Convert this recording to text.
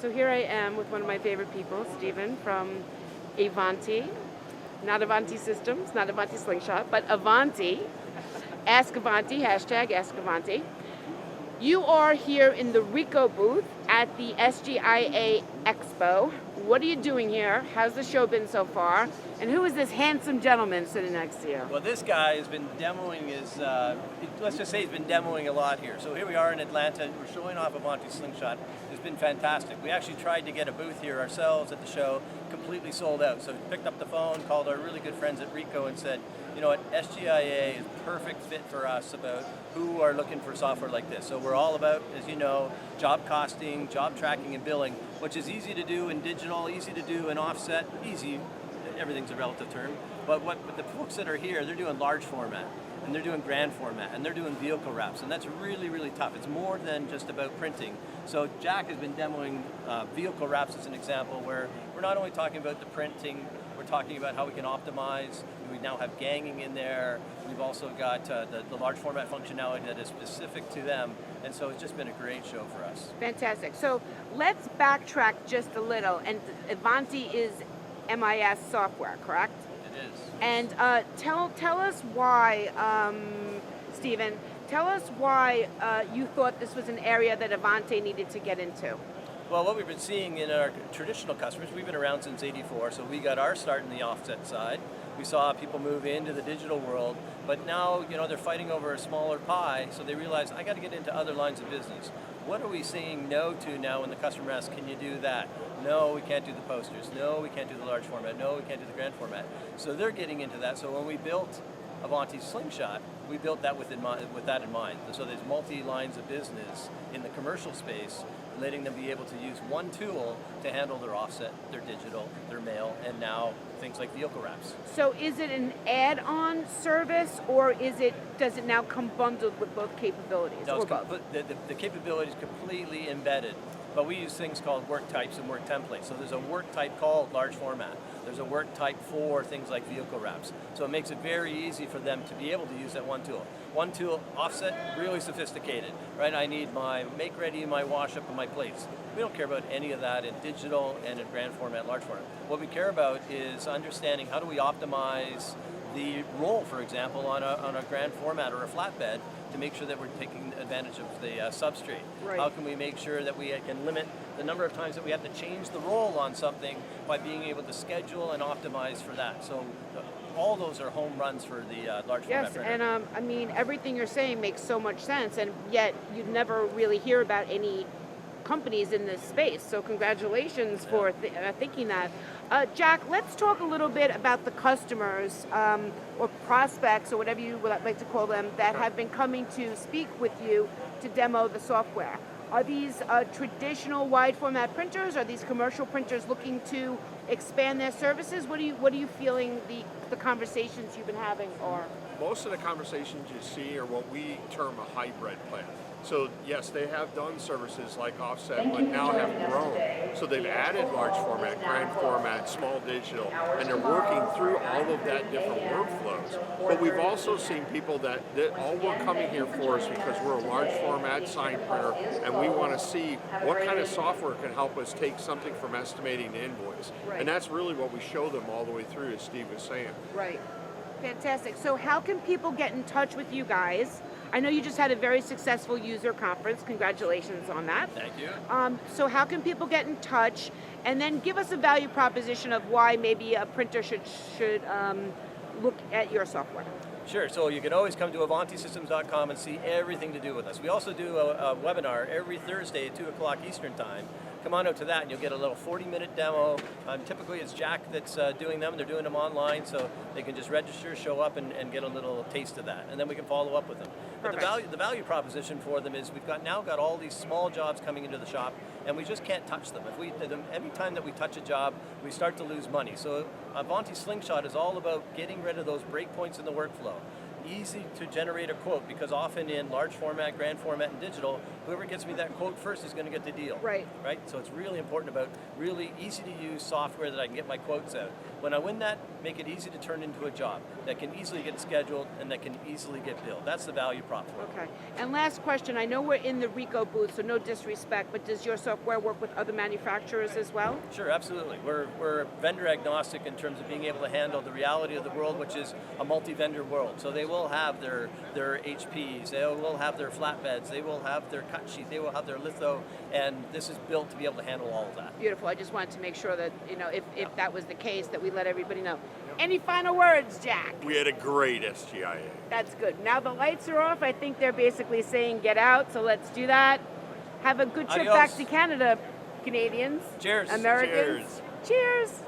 So here I am with one of my favorite people, Stephen from Avanti. Not Avanti Systems, not Avanti Slingshot, but Avanti. Askavanti, hashtag Askavanti. You are here in the Rico booth at the SGIA Expo. What are you doing here? How's the show been so far? And who is this handsome gentleman sitting next to you? Well, this guy has been demoing let's just say he's been demoing a lot here. So here we are in Atlanta, we're showing off Avanti Slingshot. It's been fantastic. We actually tried to get a booth here ourselves at the show, completely sold out. So we picked up the phone, called our really good friends at Rico and said, you know what, SGIA is a perfect fit for us about who are looking for software like this. So we're all about, as you know, job costing, job tracking and billing, which is easy to do in digital, easy to do in offset, easy, everything's a relative term. But the folks that are here, they're doing large format, and they're doing grand format, and they're doing vehicle wraps, and that's really, really tough. It's more than just about printing. So Jack has been demoing vehicle wraps as an example, where we're not only talking about the printing, we're talking about how we can optimize. We now have ganging in there. We've also got the large format functionality that is specific to them, and so it's just been a great show for us. Fantastic. So let's backtrack just a little, and Avanti is MIS software, correct? It is. And tell us why, Stephen, tell us why you thought this was an area that Avanti needed to get into. Well, what we've been seeing in our traditional customers, we've been around since '84, so we got our start in the offset side. We saw people move into the digital world, but now, you know, they're fighting over a smaller pie, so they realize, I got to get into other lines of business. What are we saying no to now when the customer asks, can you do that? No, we can't do the posters. No, we can't do the large format. No, we can't do the grand format. So they're getting into that. So when we built Avanti Slingshot, we built that with that in mind. So there's multi-lines of business in the commercial space, letting them be able to use one tool to handle their offset, their digital, their mail, and now things like vehicle wraps. So is it an add-on service, or does it now come bundled with both capabilities? No, or both? the capability is completely embedded, but we use things called work types and work templates. So there's a work type called large format. There's a work type for things like vehicle wraps. So it makes it very easy for them to be able to use that one tool. One tool, offset, really sophisticated, right? I need my make ready, my wash up, and my plates. We don't care about any of that in digital and in grand format, large format. What we care about is understanding how do we optimize the roll, for example, on a grand format or a flatbed to make sure that we're taking advantage of the substrate. Right. How can we make sure that we can limit the number of times that we have to change the roll on something by being able to schedule and optimize for that? So all those are home runs for the large format printer. Yes, and I mean, everything you're saying makes so much sense, and yet you never really hear about any companies in this space, so congratulations for thinking that. Jack, let's talk a little bit about the customers or prospects or whatever you would like to call them that have been coming to speak with you to demo the software. Are these traditional wide format printers? Are these commercial printers looking to expand their services? What are you feeling the conversations you've been having are? Most of the conversations you see are what we term a hybrid plan. So yes, they have done services like offset, but now have grown. So they've added large format, grand format, small digital, and they're working through all of that different workflows. But we've also seen people that all we're coming here for is because we're a large format sign printer, and we want to see what kind of software can help us take something from estimating to invoice. Right. And that's really what we show them all the way through, as Steve was saying. Right. Fantastic. So how can people get in touch with you guys? I know you just had a very successful user conference. Congratulations on that. Thank you. So how can people get in touch? And then give us a value proposition of why maybe a printer should look at your software. Sure, so you can always come to avantisystems.com and see everything to do with us. We also do a webinar every Thursday at 2 o'clock Eastern Time. Come on out to that and you'll get a little 40-minute demo. Typically it's Jack that's doing them. They're doing them online, so they can just register, show up, and get a little taste of that. And then we can follow up with them. But the value proposition for them is we've now got all these small jobs coming into the shop, and we just can't touch them. Every time that we touch a job, we start to lose money. So Avanti Slingshot is all about getting rid of those breakpoints in the workflow. Easy to generate a quote, because often in large format, grand format, and digital, Whoever gets me that quote first is going to get the deal. Right. Right? So it's really important about really easy to use software that I can get my quotes out. When I win that, make it easy to turn into a job that can easily get scheduled and that can easily get billed. That's the value prop for it. Okay. And last question, I know we're in the Rico booth, so no disrespect, but does your software work with other manufacturers as well? Sure, absolutely. We're vendor agnostic in terms of being able to handle the reality of the world, which is a multi-vendor world. So they will have their HPs, they will have their flatbeds, they will have their cut sheet, they will have their litho, and this is built to be able to handle all of that. Beautiful. I just wanted to make sure that, if that was the case, that we let everybody know. Any final words, Jack? We had a great SGIA. That's good. Now the lights are off. I think they're basically saying get out, so let's do that. Have a good trip Adios. back to Canada, Canadians. Cheers. Americans. Cheers.